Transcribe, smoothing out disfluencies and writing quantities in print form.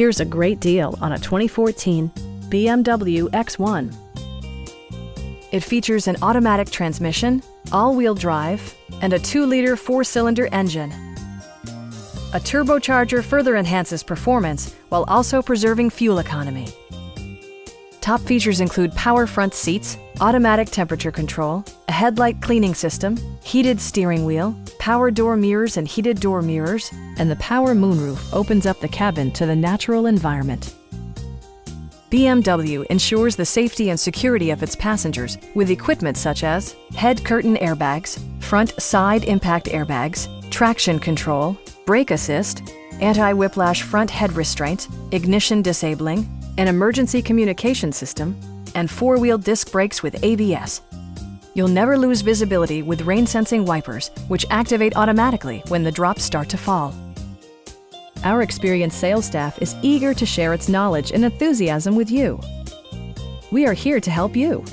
Here's a great deal on a 2014 BMW X1. It features an automatic transmission, all-wheel drive, and a 2-liter 4-cylinder engine. A turbocharger further enhances performance while also preserving fuel economy. Top features include power front seats, automatic temperature control, a headlight cleaning system, heated steering wheel, power door mirrors and heated door mirrors, and the power moonroof opens up the cabin to the natural environment. BMW ensures the safety and security of its passengers with equipment such as head curtain airbags, front side impact airbags, traction control, brake assist, anti-whiplash front head restraint, ignition disabling, an emergency communication system, and 4-wheel disc brakes with ABS. You'll never lose visibility with rain-sensing wipers, which activate automatically when the drops start to fall. Our experienced sales staff is eager to share its knowledge and enthusiasm with you. We are here to help you.